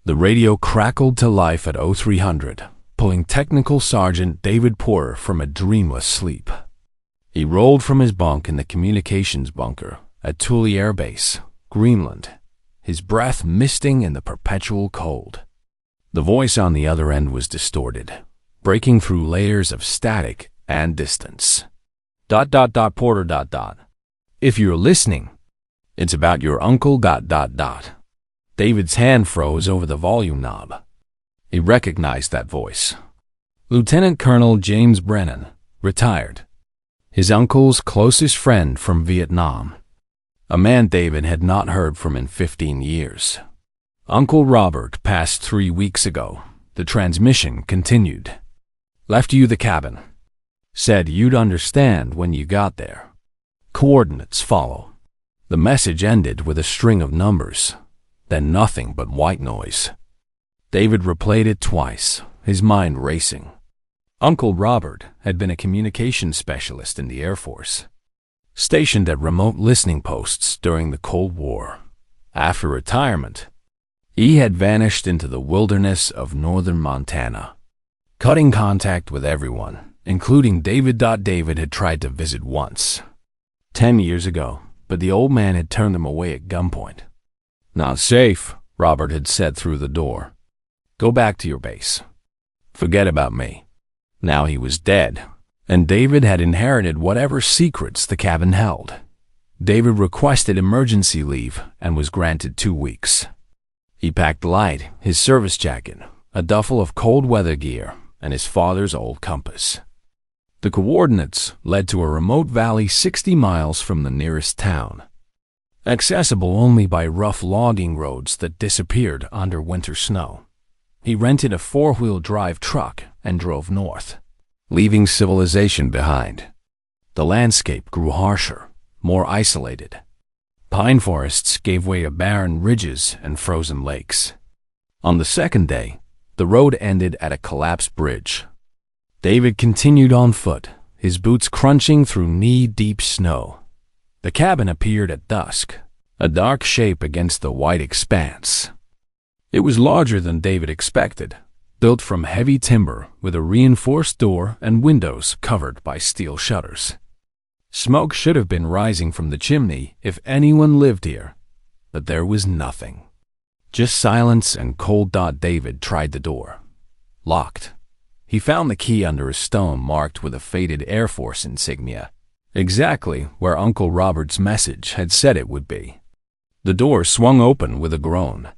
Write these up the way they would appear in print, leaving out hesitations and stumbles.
The radio crackled to life at 0300, pulling Technical Sergeant David Porter from a dreamless sleep. He rolled from his bunk in the communications bunker at Thule Air Base, Greenland, his breath misting in the perpetual cold. The voice on the other end was distorted, breaking through layers of static and distance. ... Porter ... If you're listening, it's about your uncle ... David's hand froze over the volume knob. He recognized that voice. Lieutenant Colonel James Brennan, retired. His uncle's closest friend from Vietnam. A man David had not heard from in 15 years. Uncle Robert passed 3 weeks ago. The transmission continued. Left you the cabin. Said you'd understand when you got there. Coordinates follow. The message ended with a string of numbers, then nothing but white noise. David replayed it twice, his mind racing. Uncle Robert had been a communications specialist in the Air Force, stationed at remote listening posts during the Cold War. After retirement, he had vanished into the wilderness of northern Montana, cutting contact with everyone, including David. David had tried to visit once, 10 years ago, but the old man had turned him away at gunpoint. Not safe, Robert had said through the door. Go back to your base. Forget about me. Now he was dead, and David had inherited whatever secrets the cabin held. David requested emergency leave and was granted 2 weeks. He packed light, his service jacket, a duffel of cold weather gear, and his father's old compass. The coordinates led to a remote valley 60 miles from the nearest town, accessible only by rough logging roads that disappeared under winter snow. He rented a 4-wheel drive truck and drove north, leaving civilization behind. The landscape grew harsher, more isolated. Pine forests gave way to barren ridges and frozen lakes. On the second day, the road ended at a collapsed bridge. David continued on foot, his boots crunching through knee-deep snow. The cabin appeared at dusk, a dark shape against the white expanse. It was larger than David expected, built from heavy timber with a reinforced door and windows covered by steel shutters. Smoke should have been rising from the chimney if anyone lived here, but there was nothing. Just silence and cold. David tried the door. Locked. He found the key under a stone marked with a faded Air Force insignia, exactly where Uncle Robert's message had said it would be. The door swung open with a groan,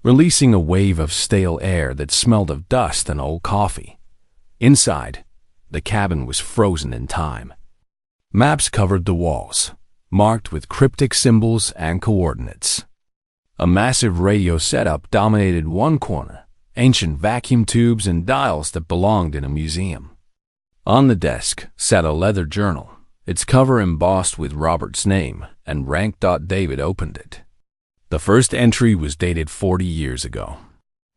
releasing a wave of stale air that smelled of dust and old coffee. Inside, the cabin was frozen in time. Maps covered the walls, marked with cryptic symbols and coordinates. A massive radio setup dominated one corner, ancient vacuum tubes and dials that belonged in a museum. On the desk sat a leather journal, its cover embossed with Robert's name and rank. David opened it. The first entry was dated 40 years ago.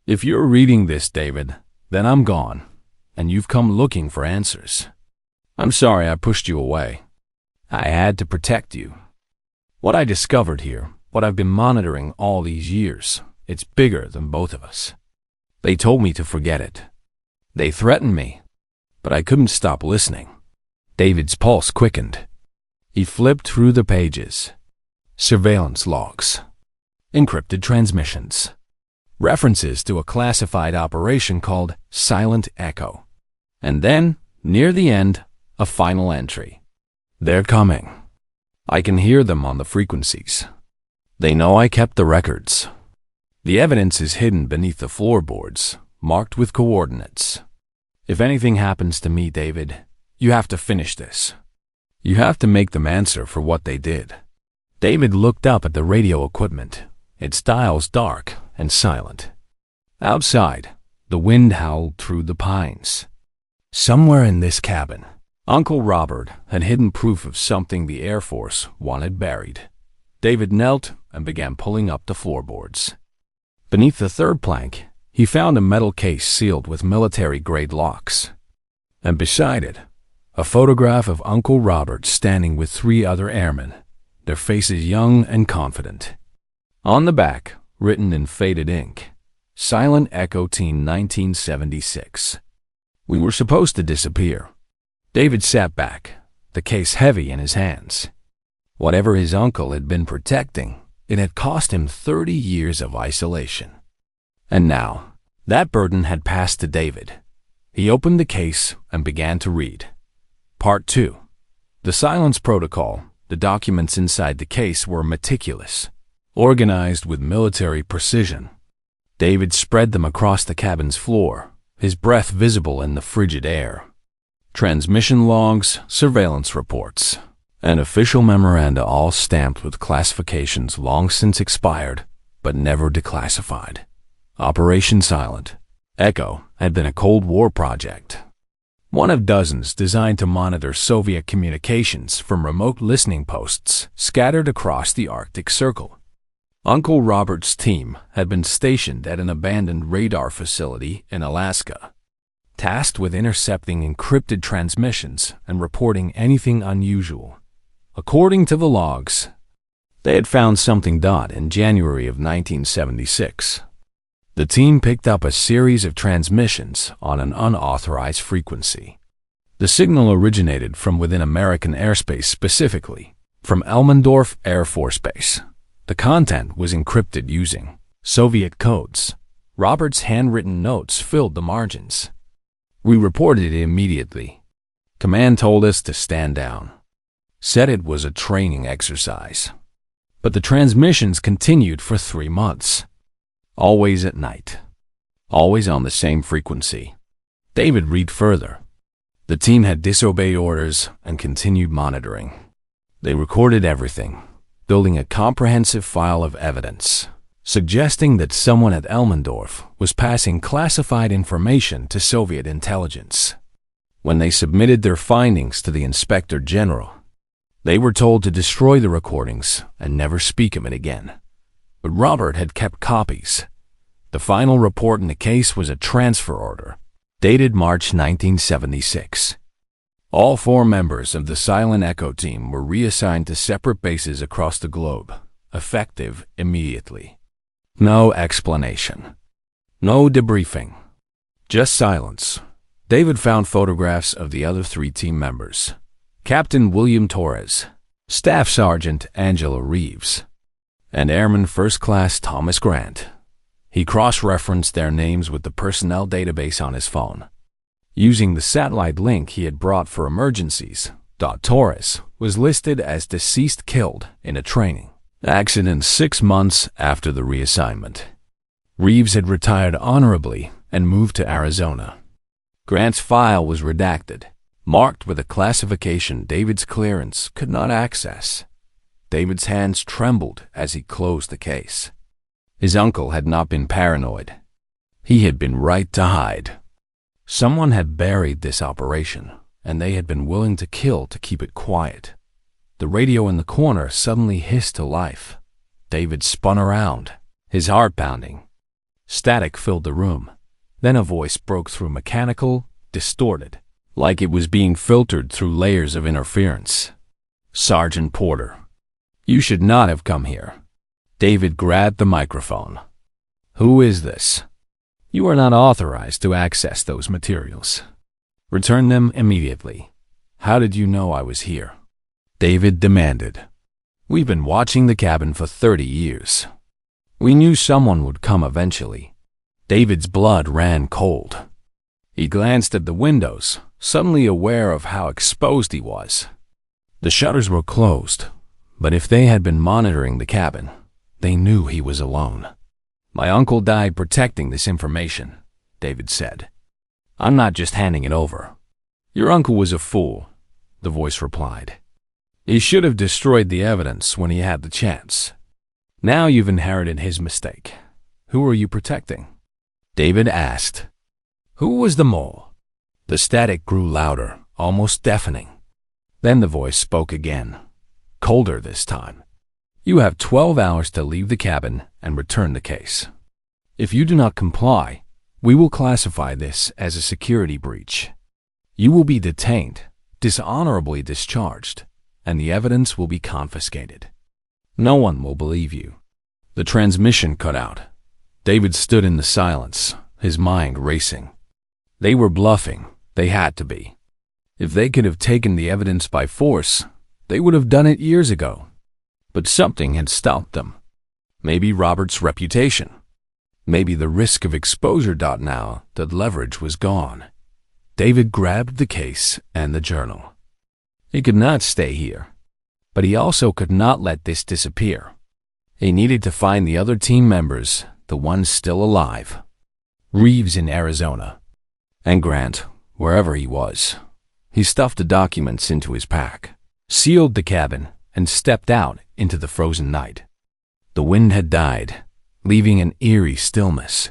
If you're reading this, David, then I'm gone, and you've come looking for answers. I'm sorry I pushed you away. I had to protect you. What I discovered here, what I've been monitoring all these years, it's bigger than both of us. They told me to forget it. They threatened me, but I couldn't stop listening. David's pulse quickened. He flipped through the pages. Surveillance logs. Encrypted transmissions. References to a classified operation called Silent Echo. And then, near the end, a final entry. They're coming. I can hear them on the frequencies. They know I kept the records. The evidence is hidden beneath the floorboards, marked with coordinates. If anything happens to me, David, you have to finish this. You have to make them answer for what they did. David looked up at the radio equipment, its dials dark and silent. Outside, the wind howled through the pines. Somewhere in this cabin, Uncle Robert had hidden proof of something the Air Force wanted buried. David knelt and began pulling up the floorboards. Beneath the third plank, he found a metal case sealed with military-grade locks. And beside it, a photograph of Uncle Robert standing with 3 other airmen, their faces young and confident. On the back, written in faded ink, Silent Echo Team 1976. We were supposed to disappear. David sat back, the case heavy in his hands. Whatever his uncle had been protecting, it had cost him 30 years of isolation. And now, that burden had passed to David. He opened the case and began to read. Part 2. The Silence Protocol. The documents inside the case were meticulous, organized with military precision. David spread them across the cabin's floor, his breath visible in the frigid air. Transmission logs, surveillance reports, and official memoranda, all stamped with classifications long since expired, but never declassified. Operation Silent Echo had been a Cold War project, one of dozens designed to monitor Soviet communications from remote listening posts scattered across the Arctic Circle. Uncle Robert's team had been stationed at an abandoned radar facility in Alaska, tasked with intercepting encrypted transmissions and reporting anything unusual. According to the logs, they had found something in January of 1976. The team picked up a series of transmissions on an unauthorized frequency. The signal originated from within American airspace, specifically from Elmendorf Air Force Base. The content was encrypted using Soviet codes. Robert's handwritten notes filled the margins. We reported it immediately. Command told us to stand down. Said it was a training exercise. But the transmissions continued for 3 months. Always at night. Always on the same frequency. David read further. The team had disobeyed orders and continued monitoring. They recorded everything, building a comprehensive file of evidence, suggesting that someone at Elmendorf was passing classified information to Soviet intelligence. When they submitted their findings to the Inspector General, they were told to destroy the recordings and never speak of it again. But Robert had kept copies. The final report in the case was a transfer order, dated March 1976. All 4 members of the Silent Echo team were reassigned to separate bases across the globe, effective immediately. No explanation. No debriefing. Just silence. David found photographs of the other 3 team members. Captain William Torres, Staff Sergeant Angela Reeves, and Airman First Class Thomas Grant. He cross-referenced their names with the personnel database on his phone. Using the satellite link he had brought for emergencies, Torres was listed as deceased killed in a training accident 6 months after the reassignment. Reeves had retired honorably and moved to Arizona. Grant's file was redacted, marked with a classification David's clearance could not access. David's hands trembled as he closed the case. His uncle had not been paranoid. He had been right to hide. Someone had buried this operation, and they had been willing to kill to keep it quiet. The radio in the corner suddenly hissed to life. David spun around, his heart pounding. Static filled the room. Then a voice broke through, mechanical, distorted, like it was being filtered through layers of interference. Sergeant Porter, you should not have come here. David grabbed the microphone. Who is this? You are not authorized to access those materials. Return them immediately. How did you know I was here? David demanded. We've been watching the cabin for 30 years. We knew someone would come eventually. David's blood ran cold. He glanced at the windows, suddenly aware of how exposed he was. The shutters were closed, but if they had been monitoring the cabin, they knew he was alone. My uncle died protecting this information, David said. I'm not just handing it over. Your uncle was a fool, the voice replied. He should have destroyed the evidence when he had the chance. Now you've inherited his mistake. Who are you protecting? David asked. Who was the mole? The static grew louder, almost deafening. Then the voice spoke again, colder this time. You have 12 hours to leave the cabin and return the case. If you do not comply, we will classify this as a security breach. You will be detained, dishonorably discharged, and the evidence will be confiscated. No one will believe you. The transmission cut out. David stood in the silence, his mind racing. They were bluffing. They had to be. If they could have taken the evidence by force, they would have done it years ago. But something had stopped them. Maybe Robert's reputation. Maybe the risk of exposure. Now that leverage was gone, David grabbed the case and the journal. He could not stay here, but he also could not let this disappear. He needed to find the other team members, the ones still alive. Reeves in Arizona, and Grant, wherever he was. He stuffed the documents into his pack, sealed the cabin, and stepped out into the frozen night. The wind had died, leaving an eerie stillness.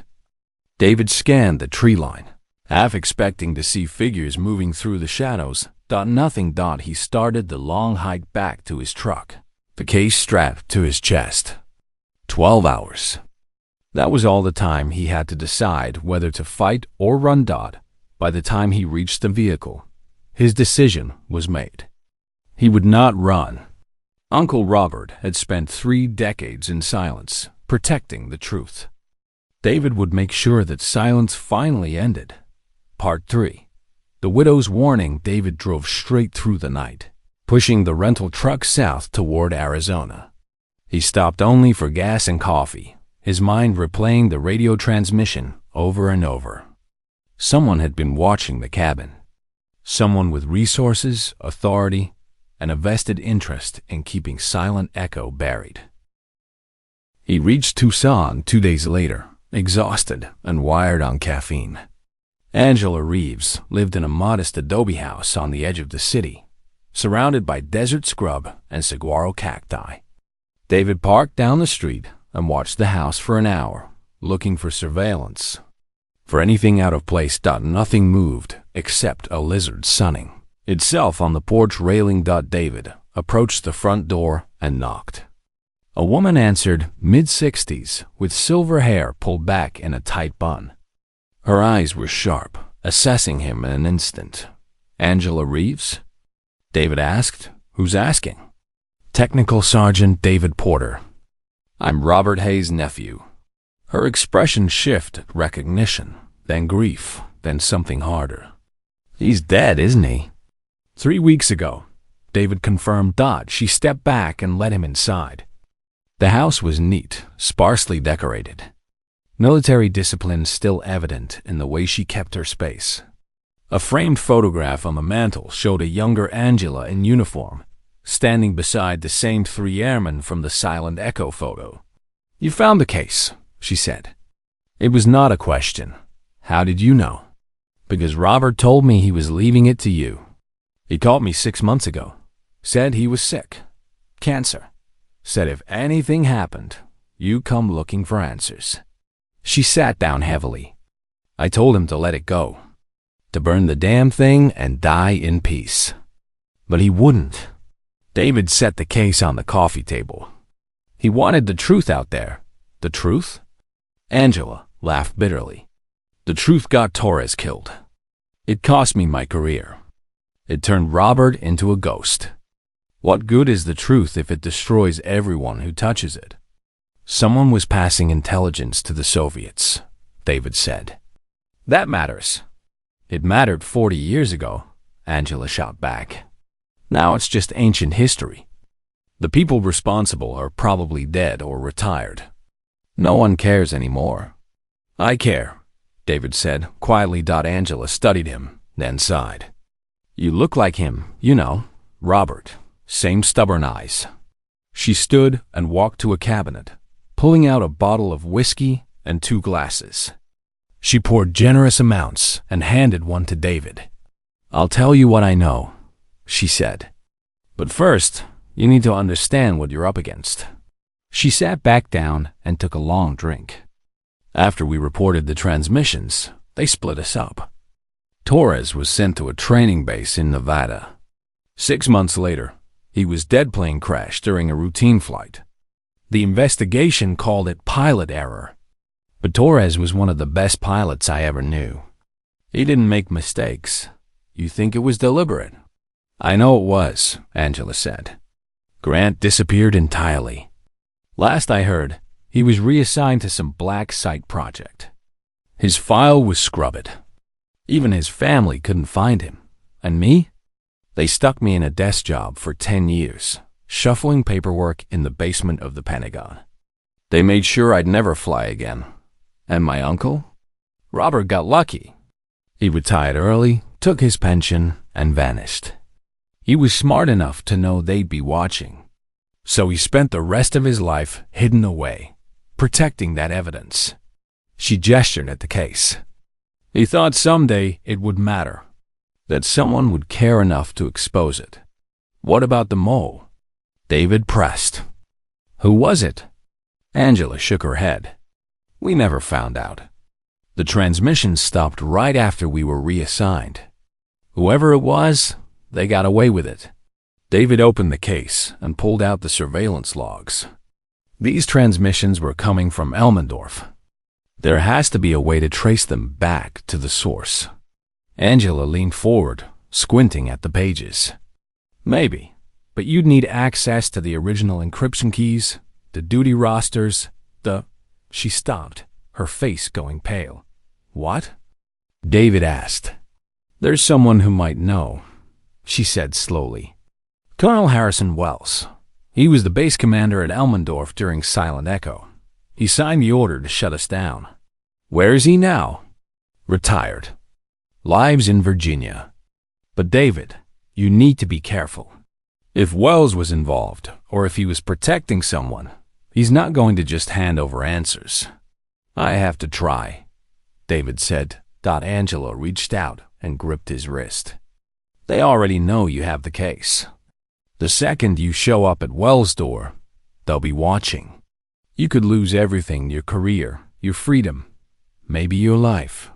David scanned the tree line, half expecting to see figures moving through the shadows. Nothing. He started the long hike back to his truck, the case strapped to his chest. 12 hours. That was all the time he had to decide whether to fight or run. By the time he reached the vehicle, his decision was made. He would not run. Uncle Robert had spent 3 decades in silence, protecting the truth. David would make sure that silence finally ended. Part 3. The widow's warning. David drove straight through the night, pushing the rental truck south toward Arizona. He stopped only for gas and coffee, his mind replaying the radio transmission over and over. Someone had been watching the cabin. Someone with resources, authority, and a vested interest in keeping Silent Echo buried. He reached Tucson 2 days later, exhausted and wired on caffeine. Angela Reeves lived in a modest adobe house on the edge of the city, surrounded by desert scrub and saguaro cacti. David parked down the street and watched the house for an hour, looking for surveillance. For anything out of place. Nothing moved except a lizard sunning itself on the porch railing. David approached the front door and knocked. A woman answered, mid-60s, with silver hair pulled back in a tight bun. Her eyes were sharp, assessing him in an instant. Angela Reeves? David asked. Who's asking? Technical Sergeant David Porter. I'm Robert Hayes' nephew. Her expression shifted recognition, then grief, then something harder. He's dead, isn't he? 3 weeks ago, David confirmed. She stepped back and let him inside. The house was neat, sparsely decorated. Military discipline still evident in the way she kept her space. A framed photograph on the mantel showed a younger Angela in uniform, standing beside the same 3 airmen from the Silent Echo photo. You found the case, she said. It was not a question. How did you know? Because Robert told me he was leaving it to you. He called me 6 months ago. Said he was sick. Cancer. Said if anything happened, you come looking for answers. She sat down heavily. I told him to let it go. To burn the damn thing and die in peace. But he wouldn't. David set the case on the coffee table. He wanted the truth out there. The truth? Angela laughed bitterly. The truth got Torres killed. It cost me my career. It turned Robert into a ghost. What good is the truth if it destroys everyone who touches it? Someone was passing intelligence to the Soviets, David said. That matters. It mattered 40 years ago, Angela shot back. Now it's just ancient history. The people responsible are probably dead or retired. No one cares anymore. I care, David said quietly. Angela studied him, then sighed. You look like him, you know, Robert. Same stubborn eyes. She stood and walked to a cabinet, pulling out a bottle of whiskey and 2 glasses. She poured generous amounts and handed one to David. I'll tell you what I know, she said. But first, you need to understand what you're up against. She sat back down and took a long drink. After we reported the transmissions, they split us up. Torres was sent to a training base in Nevada. 6 months later, he was dead. Plane crash during a routine flight. The investigation called it pilot error. But Torres was one of the best pilots I ever knew. He didn't make mistakes. You think it was deliberate? I know it was, Angela said. Grant disappeared entirely. Last I heard, He was reassigned to some black site project. His file was scrubbed. Even his family couldn't find him. And me? They stuck me in a desk job for 10 years, shuffling paperwork in the basement of the Pentagon. They made sure I'd never fly again. And my uncle? Robert got lucky. He retired early, took his pension, and vanished. He was smart enough to know they'd be watching. So he spent the rest of his life hidden away, protecting that evidence. She gestured at the case. He thought someday it would matter, that someone would care enough to expose it. What about the mole? David pressed. Who was it? Angela shook her head. We never found out. The transmission stopped right after we were reassigned. Whoever it was, they got away with it. David opened the case and pulled out the surveillance logs. These transmissions were coming from Elmendorf. There has to be a way to trace them back to the source. Angela leaned forward, squinting at the pages. Maybe, but you'd need access to the original encryption keys, the duty rosters, She stopped, her face going pale. What? David asked. There's someone who might know, she said slowly. Colonel Harrison Wells. He was the base commander at Elmendorf during Silent Echo. He signed the order to shut us down. Where is he now? Retired. Lives in Virginia. But David, you need to be careful. If Wells was involved, or if he was protecting someone, he's not going to just hand over answers. I have to try, David said. Angela reached out and gripped his wrist. They already know you have the case. The second you show up at Wells' door, they'll be watching. You could lose everything, your career, your freedom, maybe your life.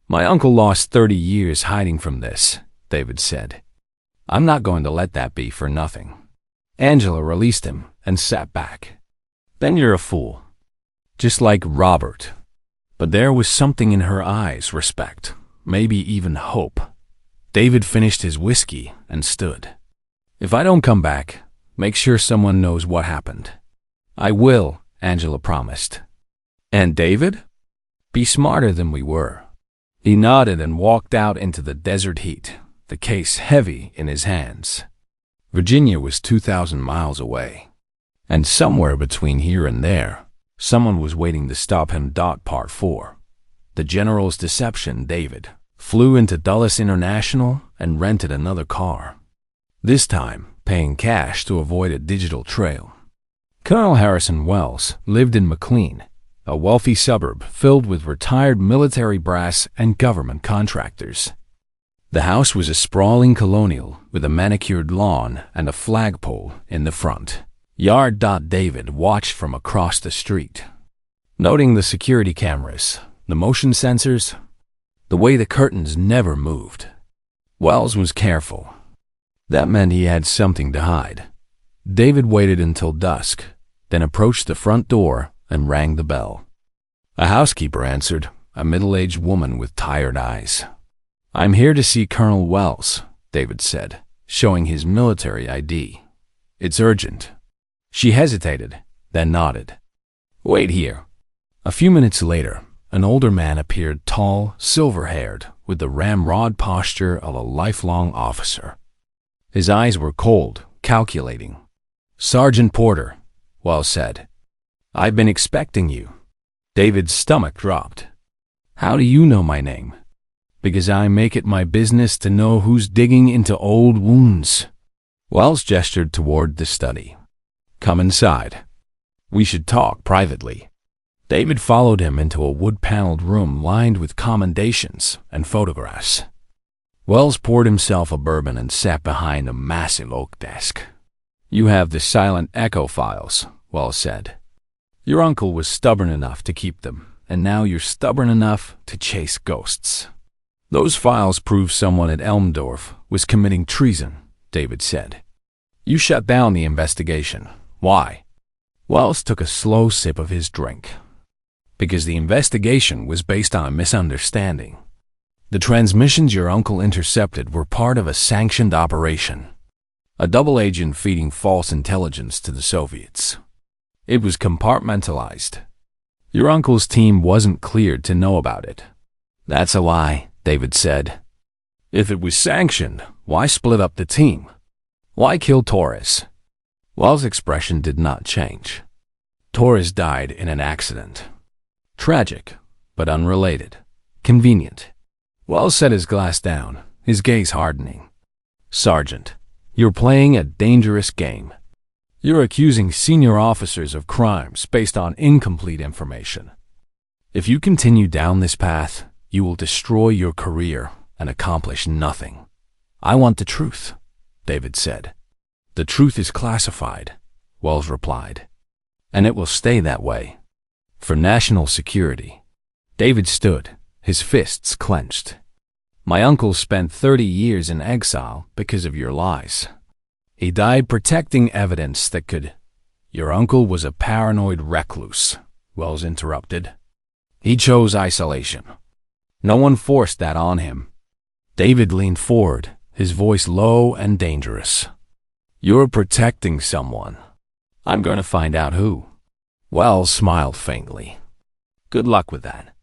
My uncle lost 30 years hiding from this, David said. I'm not going to let that be for nothing. Angela released him and sat back. Then you're a fool. Just like Robert. But there was something in her eyes, respect, maybe even hope. David finished his whiskey and stood. If I don't come back, make sure someone knows what happened. I will, Angela promised. And David? Be smarter than we were. He nodded and walked out into the desert heat, the case heavy in his hands. Virginia was 2,000 miles away. And somewhere between here and there, someone was waiting to stop him. Part 4. The General's deception. David flew into Dulles International and rented another car. This time, paying cash to avoid a digital trail. Colonel Harrison Wells lived in McLean, a wealthy suburb filled with retired military brass and government contractors. The house was a sprawling colonial with a manicured lawn and a flagpole in the front yard. David watched from across the street, noting the security cameras, the motion sensors, the way the curtains never moved. Wells was careful. That meant he had something to hide. David waited until dusk, then approached the front door and rang the bell. A housekeeper answered, a middle-aged woman with tired eyes. I'm here to see Colonel Wells, David said, showing his military ID. It's urgent. She hesitated, then nodded. Wait here. A few minutes later, an older man appeared, tall, silver-haired, with the ramrod posture of a lifelong officer. His eyes were cold, calculating. Sergeant Porter, Wells said. I've been expecting you. David's stomach dropped. How do you know my name? Because I make it my business to know who's digging into old wounds. Wells gestured toward the study. Come inside. We should talk privately. David followed him into a wood-paneled room lined with commendations and photographs. Wells poured himself a bourbon and sat behind a massive oak desk. You have the Silent Echo files, Wells said. Your uncle was stubborn enough to keep them, and now you're stubborn enough to chase ghosts. Those files prove someone at Elmendorf was committing treason, David said. You shut down the investigation. Why? Wells took a slow sip of his drink. Because the investigation was based on a misunderstanding. The transmissions your uncle intercepted were part of a sanctioned operation. A double agent feeding false intelligence to the Soviets. It was compartmentalized. Your uncle's team wasn't cleared to know about it. That's a lie, David said. If it was sanctioned, why split up the team? Why kill Torres? Wells' expression did not change. Torres died in an accident. Tragic, but unrelated. Convenient. Wells set his glass down, his gaze hardening. Sergeant, you're playing a dangerous game. You're accusing senior officers of crimes based on incomplete information. If you continue down this path, you will destroy your career and accomplish nothing. I want the truth, David said. The truth is classified, Wells replied. And it will stay that way. For national security. David stood, his fists clenched. My uncle spent 30 years in exile because of your lies. He died protecting evidence that could— Your uncle was a paranoid recluse, Wells interrupted. He chose isolation. No one forced that on him. David leaned forward, his voice low and dangerous. You're protecting someone. I'm going to find out who. Wells smiled faintly. Good luck with that.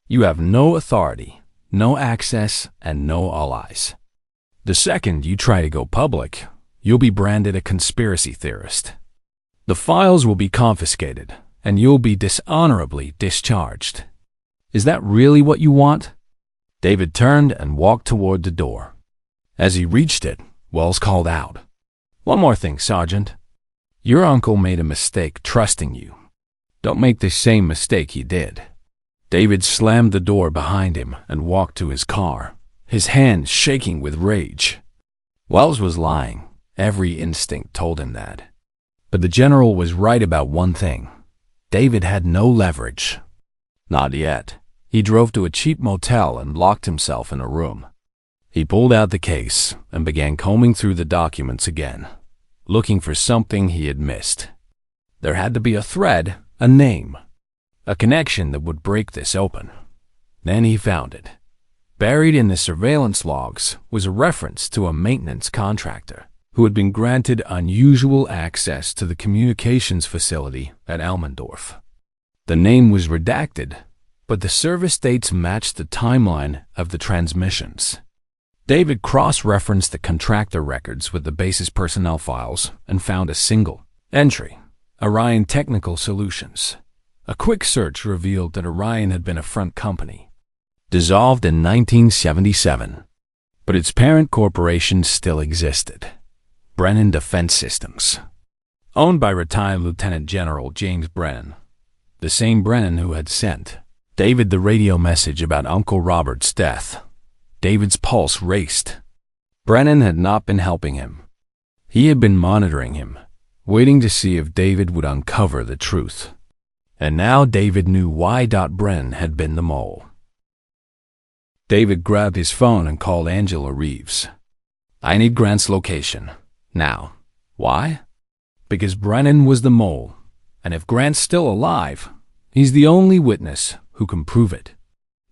You have no authority, no access, and no allies. The second you try to go public, you'll be branded a conspiracy theorist. The files will be confiscated, and you'll be dishonorably discharged. Is that really what you want? David turned and walked toward the door. As he reached it, Wells called out, One more thing, Sergeant. Your uncle made a mistake trusting you. Don't make the same mistake he did. David slammed the door behind him and walked to his car, his hands shaking with rage. Wells was lying. Every instinct told him that. But the general was right about one thing. David had no leverage. Not yet. He drove to a cheap motel and locked himself in a room. He pulled out the case and began combing through the documents again, looking for something he had missed. There had to be a thread, a name, a connection that would break this open. Then he found it. Buried in the surveillance logs was a reference to a maintenance contractor who had been granted unusual access to the communications facility at Elmendorf. The name was redacted, but the service dates matched the timeline of the transmissions. David cross-referenced the contractor records with the base's personnel files and found a single entry, Orion Technical Solutions. A quick search revealed that Orion had been a front company, dissolved in 1977, but its parent corporation still existed, Brennan Defense Systems, owned by retired Lieutenant General James Brennan, the same Brennan who had sent David the radio message about Uncle Robert's death. David's pulse raced. Brennan had not been helping him. He had been monitoring him, waiting to see if David would uncover the truth. And now David knew why Brennan had been the mole. David grabbed his phone and called Angela Reeves. I need Grant's location. Now. Why? Because Brennan was the mole, and if Grant's still alive, he's the only witness who can prove it.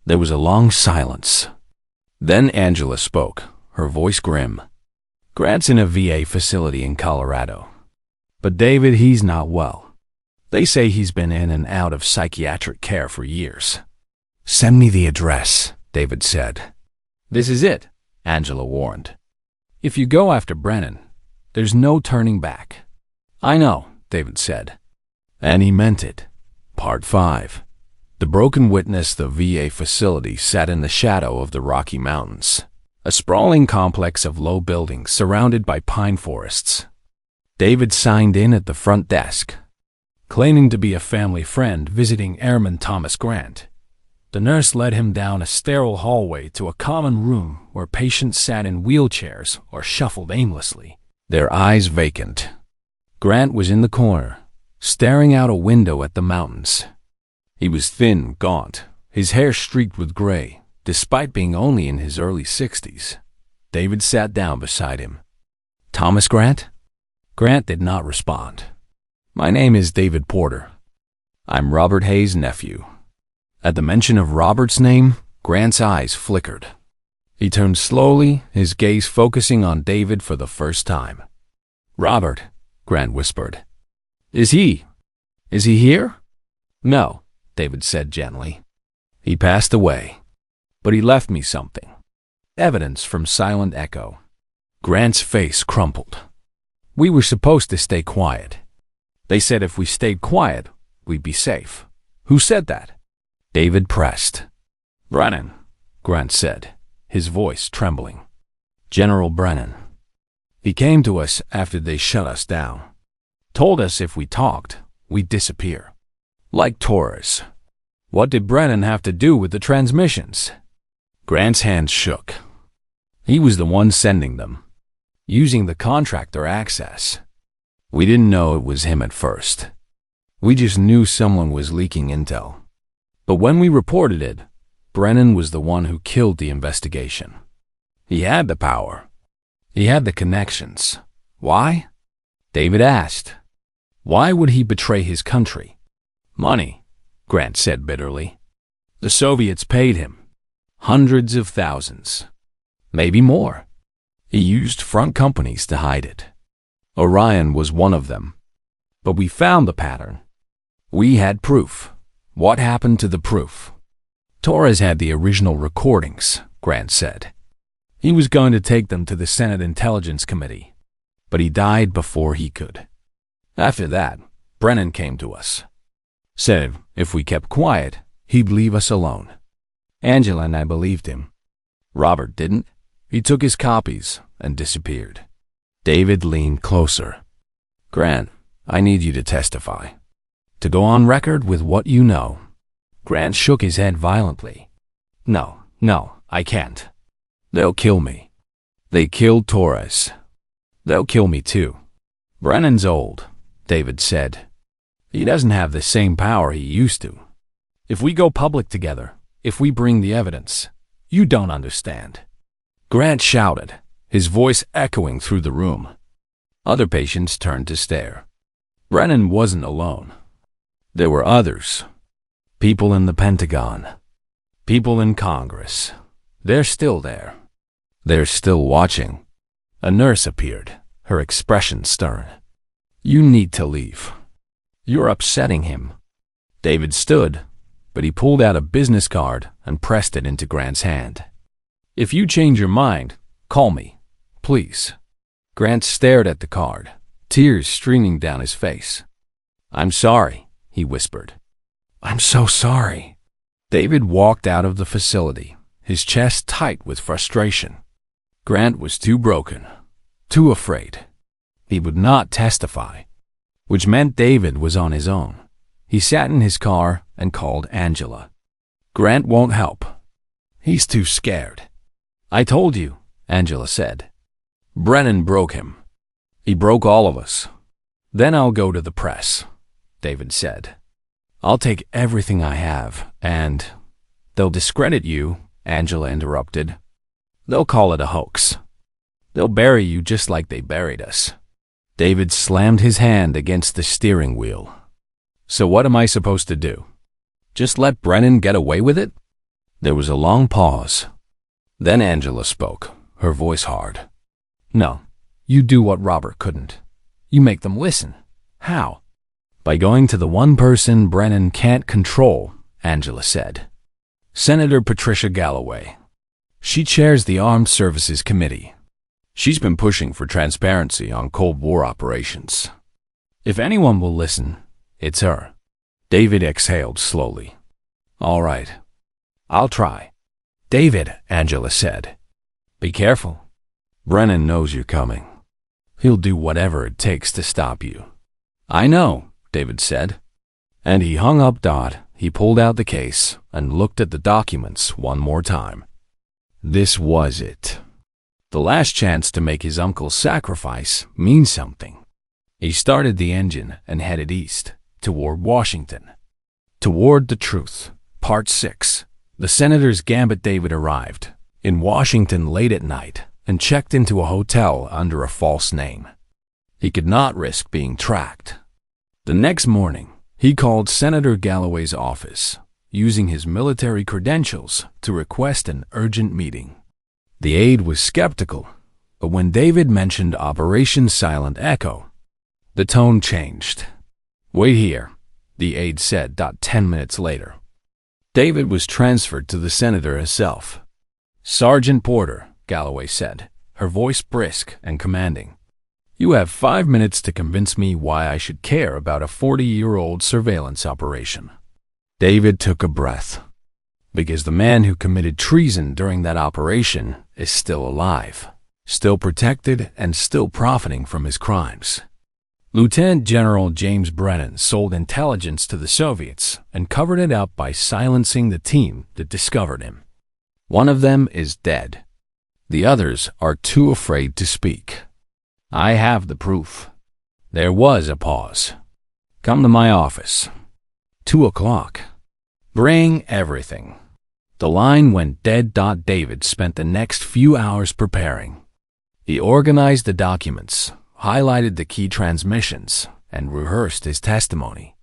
There was a long silence. Then Angela spoke, her voice grim. Grant's in a VA facility in Colorado. But David, he's not well. They say he's been in and out of psychiatric care for years. Send me the address, David said. This is it, Angela warned. If you go after Brennan, there's no turning back. I know, David said. And he meant it. Part 5. The broken witness. The VA facility sat in the shadow of the Rocky Mountains, a sprawling complex of low buildings surrounded by pine forests. David signed in at the front desk, claiming to be a family friend visiting Airman Thomas Grant. The nurse led him down a sterile hallway to a common room where patients sat in wheelchairs or shuffled aimlessly, their eyes vacant. Grant was in the corner, staring out a window at the mountains. He was thin, gaunt, his hair streaked with gray, despite being only in his early 60s. David sat down beside him. Thomas Grant? Grant did not respond. My name is David Porter. I'm Robert Hayes' nephew. At the mention of Robert's name, Grant's eyes flickered. He turned slowly, his gaze focusing on David for the first time. Robert, Grant whispered. Is he? Is he here? No, David said gently. He passed away. But he left me something. Evidence from Silent Echo. Grant's face crumpled. We were supposed to stay quiet. They said if we stayed quiet, we'd be safe. Who said that? David pressed. Brennan, Grant said, his voice trembling. General Brennan. He came to us after they shut us down. Told us if we talked, we'd disappear. Like Torres. What did Brennan have to do with the transmissions? Grant's hands shook. He was the one sending them, using the contractor access. We didn't know it was him at first. We just knew someone was leaking intel. But when we reported it, Brennan was the one who killed the investigation. He had the power. He had the connections. Why? David asked. Why would he betray his country? Money, Grant said bitterly. The Soviets paid him. Hundreds of thousands. Maybe more. He used front companies to hide it. Orion was one of them. But we found the pattern. We had proof. What happened to the proof? Torres had the original recordings, Grant said. He was going to take them to the Senate Intelligence Committee, but he died before he could. After that, Brennan came to us. Said if we kept quiet, he'd leave us alone. Angela and I believed him. Robert didn't. He took his copies and disappeared. David leaned closer. Grant, I need you to testify. To go on record with what you know. Grant shook his head violently. No, I can't. They'll kill me. They killed Torres. They'll kill me too. Brennan's old, David said. He doesn't have the same power he used to. If we go public together, if we bring the evidence, you don't understand. Grant shouted, his voice echoing through the room. Other patients turned to stare. Brennan wasn't alone. There were others. People in the Pentagon. People in Congress. They're still there. They're still watching. A nurse appeared, her expression stern. You need to leave. You're upsetting him. David stood, but he pulled out a business card and pressed it into Grant's hand. If you change your mind, call me, please. Grant stared at the card, tears streaming down his face. I'm sorry, he whispered. I'm so sorry. David walked out of the facility, his chest tight with frustration. Grant was too broken, too afraid. He would not testify, which meant David was on his own. He sat in his car and called Angela. Grant won't help. He's too scared. I told you, Angela said. Brennan broke him. He broke all of us. Then I'll go to the press, David said. I'll take everything I have, and they'll discredit you, Angela interrupted. They'll call it a hoax. They'll bury you just like they buried us. David slammed his hand against the steering wheel. So what am I supposed to do? Just let Brennan get away with it? There was a long pause. Then Angela spoke, her voice hard. No, you do what Robert couldn't. You make them listen. How? By going to the one person Brennan can't control, Angela said. Senator Patricia Galloway. She chairs the Armed Services Committee. She's been pushing for transparency on Cold War operations. If anyone will listen, it's her. David exhaled slowly. All right. I'll try. David, Angela said. Be careful. Brennan knows you're coming. He'll do whatever it takes to stop you. I know, David said. And he hung up. He pulled out the case and looked at the documents one more time. This was it. The last chance to make his uncle's sacrifice mean something. He started the engine and headed east, toward Washington. Toward the Truth, Part 6. The senator's gambit. David arrived in Washington late at night and checked into a hotel under a false name. He could not risk being tracked. The next morning, he called Senator Galloway's office, using his military credentials to request an urgent meeting. The aide was skeptical, but when David mentioned Operation Silent Echo, the tone changed. Wait here, the aide said. 10 minutes later, David was transferred to the senator herself. Sergeant Porter, Galloway said, her voice brisk and commanding. You have 5 minutes to convince me why I should care about a 40-year-old surveillance operation. David took a breath. Because the man who committed treason during that operation is still alive, still protected, and still profiting from his crimes. Lieutenant General James Brennan sold intelligence to the Soviets and covered it up by silencing the team that discovered him. One of them is dead. The others are too afraid to speak. I have the proof. There was a pause. Come to my office. 2 o'clock. Bring everything. The line went dead. David spent the next few hours preparing. He organized the documents, highlighted the key transmissions, and rehearsed his testimony.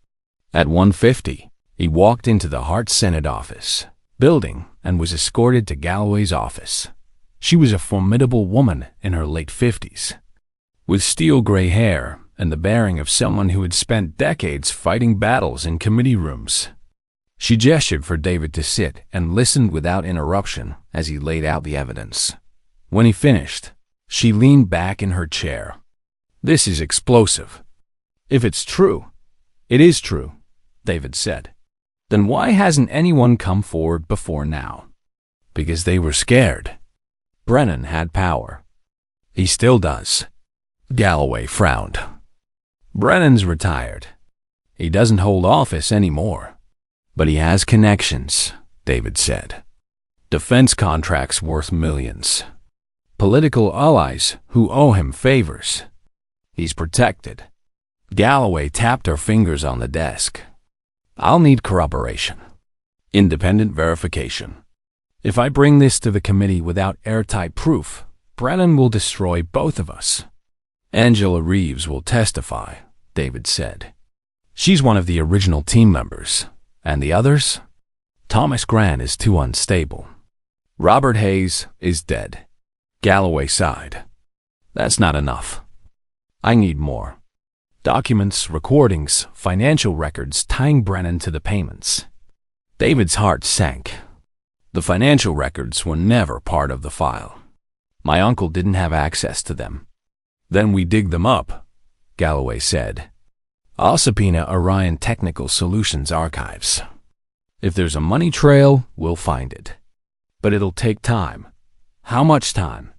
At 1:50, he walked into the Hart Senate office building and was escorted to Galloway's office. She was a formidable woman in her late 50s, with steel gray hair and the bearing of someone who had spent decades fighting battles in committee rooms. She gestured for David to sit and listened without interruption as he laid out the evidence. When he finished, she leaned back in her chair. This is explosive. If it's true, it is true, David said. Then why hasn't anyone come forward before now? Because they were scared. Brennan had power. He still does. Galloway frowned. Brennan's retired. He doesn't hold office anymore. But he has connections, David said. Defense contracts worth millions. Political allies who owe him favors. He's protected. Galloway tapped her fingers on the desk. I'll need corroboration. Independent verification. If I bring this to the committee without airtight proof, Brennan will destroy both of us. Angela Reeves will testify, David said. She's one of the original team members. And the others? Thomas Grant is too unstable. Robert Hayes is dead. Galloway sighed. That's not enough. I need more. Documents, recordings, financial records tying Brennan to the payments. David's heart sank. The financial records were never part of the file. My uncle didn't have access to them. Then we dig them up, Galloway said. I'll subpoena Orion Technical Solutions archives. If there's a money trail, we'll find it. But it'll take time. How much time?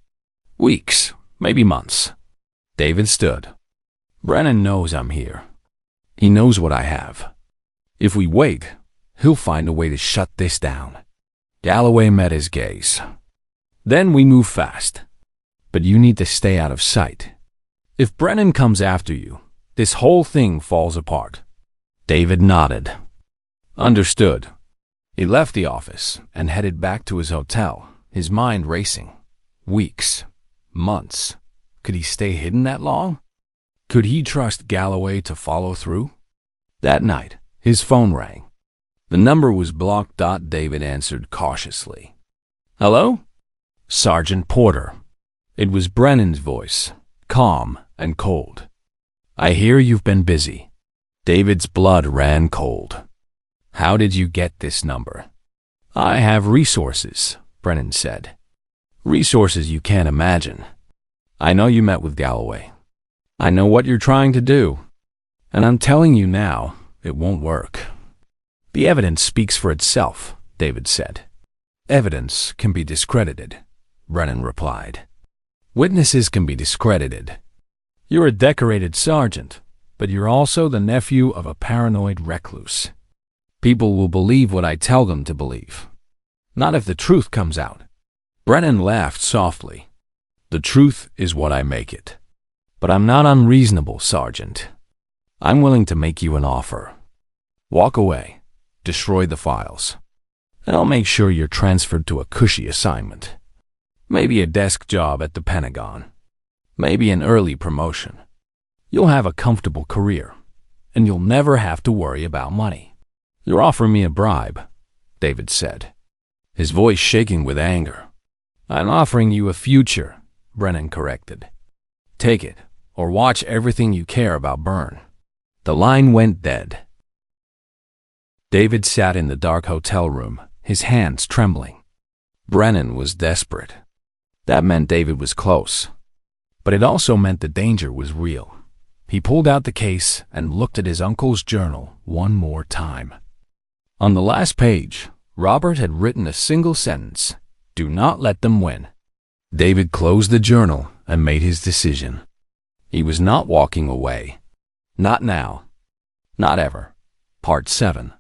Weeks, maybe months. David stood. Brennan knows I'm here. He knows what I have. If we wait, he'll find a way to shut this down. Galloway met his gaze. Then we move fast. But you need to stay out of sight. If Brennan comes after you, this whole thing falls apart. David nodded. Understood. He left the office and headed back to his hotel, his mind racing. Weeks. Months. Could he stay hidden that long? Could he trust Galloway to follow through? That night, his phone rang. The number was blocked. David answered cautiously. Hello? Sergeant Porter. It was Brennan's voice, calm and cold. I hear you've been busy. David's blood ran cold. How did you get this number? I have resources, Brennan said. Resources you can't imagine. I know you met with Galloway. I know what you're trying to do. And I'm telling you now, it won't work. The evidence speaks for itself, David said. Evidence can be discredited, Brennan replied. Witnesses can be discredited. You're a decorated sergeant, but you're also the nephew of a paranoid recluse. People will believe what I tell them to believe. Not if the truth comes out. Brennan laughed softly. The truth is what I make it. But I'm not unreasonable, Sergeant. I'm willing to make you an offer. Walk away. Destroy the files. And I'll make sure you're transferred to a cushy assignment. Maybe a desk job at the Pentagon. Maybe an early promotion. You'll have a comfortable career, and you'll never have to worry about money. You're offering me a bribe, David said, his voice shaking with anger. I'm offering you a future, Brennan corrected. Take it, or watch everything you care about burn. The line went dead. David sat in the dark hotel room, his hands trembling. Brennan was desperate. That meant David was close. But it also meant the danger was real. He pulled out the case and looked at his uncle's journal one more time. On the last page, Robert had written a single sentence: "Do not let them win." David closed the journal and made his decision. He was not walking away. Not now. Not ever. Part 7.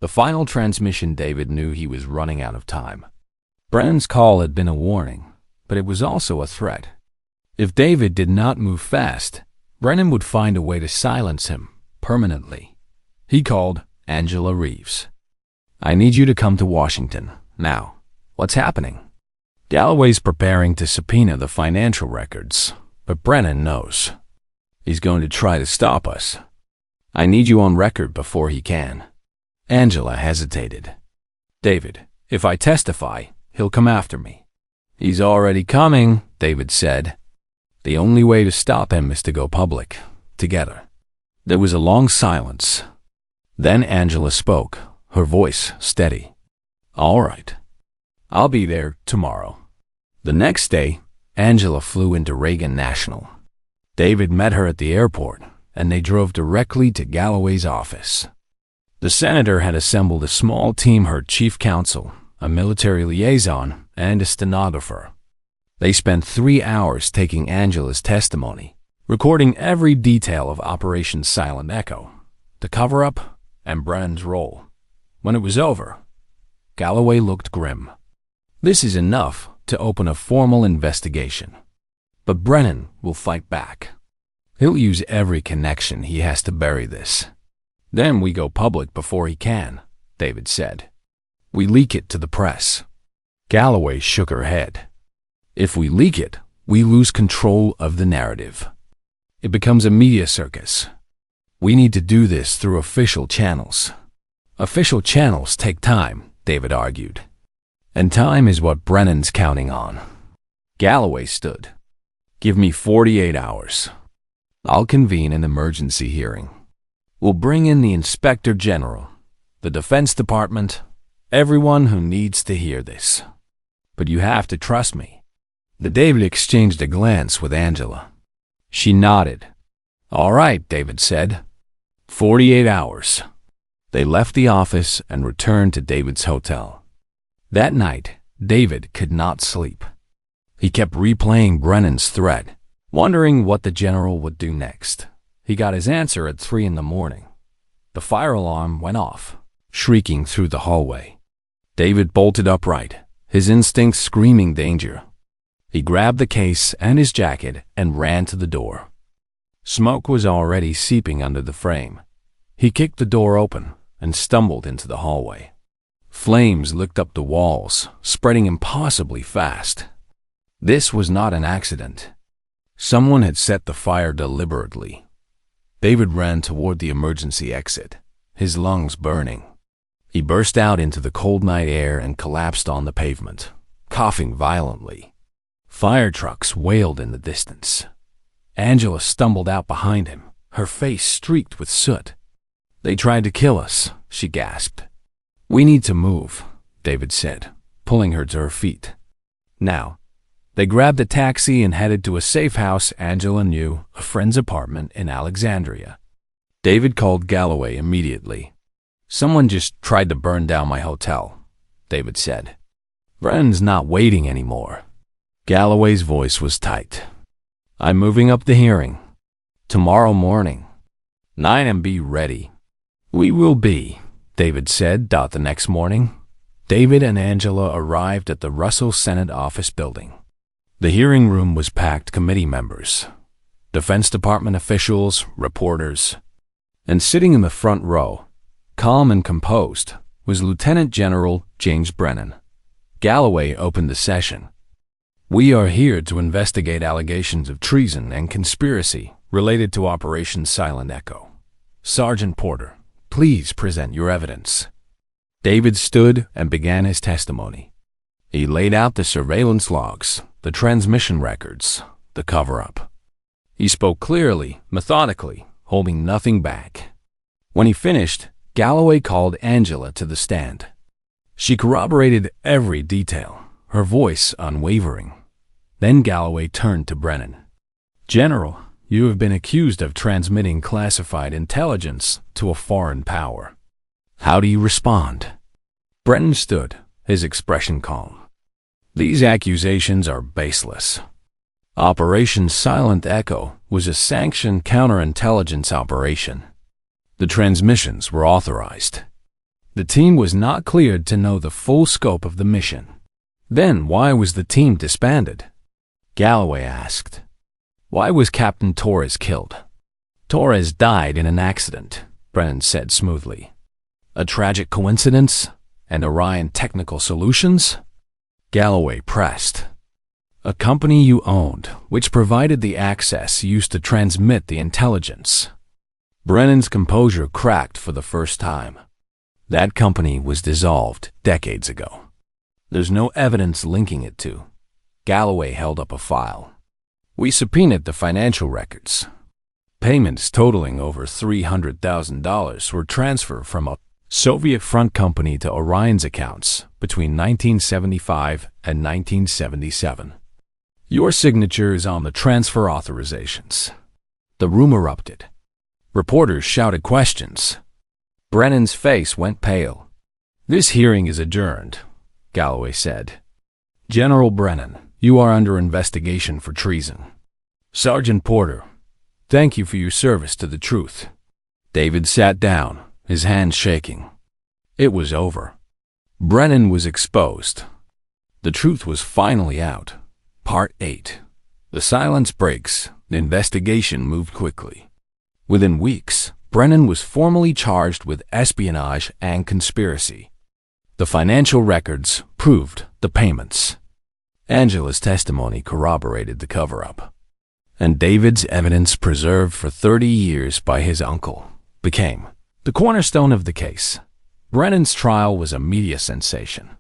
The final transmission. David knew he was running out of time. Brennan's call had been a warning, but it was also a threat. If David did not move fast, Brennan would find a way to silence him permanently. He called Angela Reeves. "I need you to come to Washington, now. What's happening?" "Galloway's preparing to subpoena the financial records, but Brennan knows. He's going to try to stop us. I need you on record before he can." Angela hesitated. "David, if I testify, he'll come after me." "He's already coming," David said. "The only way to stop him is to go public, together." There was a long silence. Then Angela spoke, her voice steady. "All right. I'll be there tomorrow." The next day, Angela flew into Reagan National. David met her at the airport, and they drove directly to Galloway's office. The senator had assembled a small team: her chief counsel, a military liaison, and a stenographer. They spent 3 hours taking Angela's testimony, recording every detail of Operation Silent Echo, the cover-up, and Brennan's role. When it was over, Galloway looked grim. "This is enough to open a formal investigation. But Brennan will fight back. He'll use every connection he has to bury this. Then we go public before he can," David said. "We leak it to the press." Galloway shook her head. "If we leak it, we lose control of the narrative. It becomes a media circus. We need to do this through official channels." "Official channels take time," David argued. "And time is what Brennan's counting on." Galloway stood. "Give me 48 hours. I'll convene an emergency hearing. We'll bring in the Inspector General, the Defense Department, everyone who needs to hear this. But you have to trust me." David exchanged a glance with Angela. She nodded. "All right," David said. 48 hours. They left the office and returned to David's hotel. That night, David could not sleep. He kept replaying Brennan's threat, wondering what the general would do next. He got his answer at 3 in the morning. The fire alarm went off, shrieking through the hallway. David bolted upright, his instincts screaming danger. He grabbed the case and his jacket and ran to the door. Smoke was already seeping under the frame. He kicked the door open and stumbled into the hallway. Flames licked up the walls, spreading impossibly fast. This was not an accident. Someone had set the fire deliberately. David ran toward the emergency exit, his lungs burning. He burst out into the cold night air and collapsed on the pavement, coughing violently. Fire trucks wailed in the distance. Angela stumbled out behind him, her face streaked with soot. "They tried to kill us," she gasped. "We need to move," David said, pulling her to her feet. Now, they grabbed a taxi and headed to a safe house Angela knew, a friend's apartment in Alexandria. David called Galloway immediately. "Someone just tried to burn down my hotel," David said. "Brennan's not waiting anymore." Galloway's voice was tight. "I'm moving up the hearing. Tomorrow morning. 9 and be ready." "We will be," David said. The next morning, David and Angela arrived at the Russell Senate office building. The hearing room was packed: committee members, Defense Department officials, reporters. And sitting in the front row, calm and composed, was Lieutenant General James Brennan. Galloway opened the session. "We are here to investigate allegations of treason and conspiracy related to Operation Silent Echo. Sergeant Porter, please present your evidence." David stood and began his testimony. He laid out the surveillance logs, the transmission records, the cover-up. He spoke clearly, methodically, holding nothing back. When he finished, Galloway called Angela to the stand. She corroborated every detail, her voice unwavering. Then Galloway turned to Brennan. "General, you have been accused of transmitting classified intelligence to a foreign power. How do you respond?" Brennan stood, his expression calm. "These accusations are baseless. Operation Silent Echo was a sanctioned counterintelligence operation. The transmissions were authorized. The team was not cleared to know the full scope of the mission." "Then why was the team disbanded?" Galloway asked. "Why was Captain Torres killed?" "Torres died in an accident," Brennan said smoothly. "A tragic coincidence? And Orion Technical Solutions?" Galloway pressed. "A company you owned, which provided the access used to transmit the intelligence." Brennan's composure cracked for the first time. "That company was dissolved decades ago. There's no evidence linking it to." Galloway held up a file. "We subpoenaed the financial records. Payments totaling over $300,000 were transferred from a Soviet front company to Orion's accounts between 1975 and 1977. Your signature is on the transfer authorizations." The room erupted. Reporters shouted questions. Brennan's face went pale. "This hearing is adjourned," Galloway said. "General Brennan, you are under investigation for treason. Sergeant Porter, thank you for your service to the truth." David sat down, his hands shaking. It was over. Brennan was exposed. The truth was finally out. Part 8. The silence breaks. The investigation moved quickly. Within weeks, Brennan was formally charged with espionage and conspiracy. The financial records proved the payments. Angela's testimony corroborated the cover-up. And David's evidence, preserved for 30 years by his uncle, became the cornerstone of the case. Brennan's trial was a media sensation.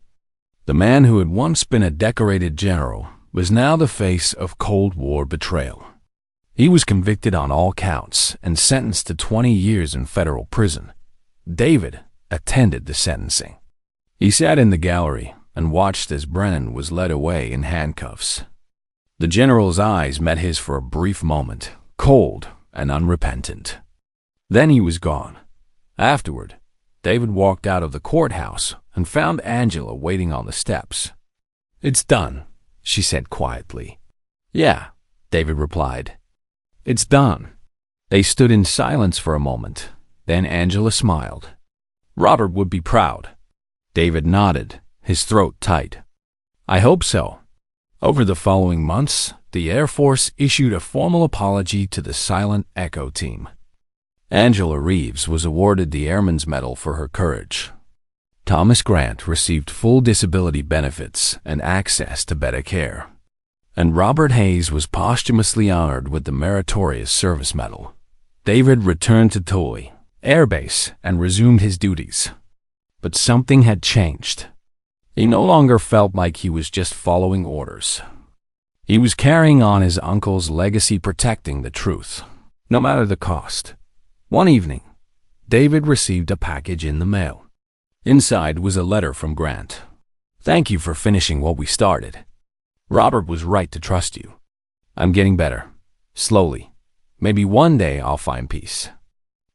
The man who had once been a decorated general was now the face of Cold War betrayal. He was convicted on all counts and sentenced to 20 years in federal prison. David attended the sentencing. He sat in the gallery and watched as Brennan was led away in handcuffs. The general's eyes met his for a brief moment, cold and unrepentant. Then he was gone. Afterward, David walked out of the courthouse and found Angela waiting on the steps. "It's done," she said quietly. "Yeah," David replied. "It's done." They stood in silence for a moment. Then Angela smiled. "Robert would be proud." David nodded, his throat tight. "I hope so." Over the following months, the Air Force issued a formal apology to the Silent Echo team. Angela Reeves was awarded the Airman's Medal for her courage. Thomas Grant received full disability benefits and access to better care. And Robert Hayes was posthumously honored with the Meritorious Service Medal. David returned to Tully Air Base and resumed his duties. But something had changed. He no longer felt like he was just following orders. He was carrying on his uncle's legacy, protecting the truth, no matter the cost. One evening, David received a package in the mail. Inside was a letter from Grant. "Thank you for finishing what we started. Robert was right to trust you. I'm getting better. Slowly. Maybe one day I'll find peace.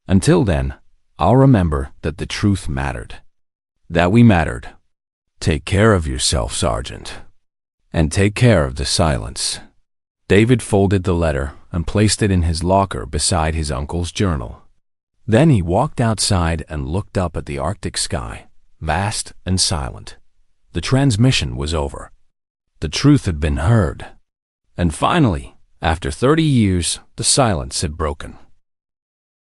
Until then, I'll remember that the truth mattered. That we mattered. Take care of yourself, Sergeant. And take care of the silence." David folded the letter and placed it in his locker beside his uncle's journal. Then he walked outside and looked up at the Arctic sky, vast and silent. The transmission was over. The truth had been heard. And finally, after 30 years, the silence had broken.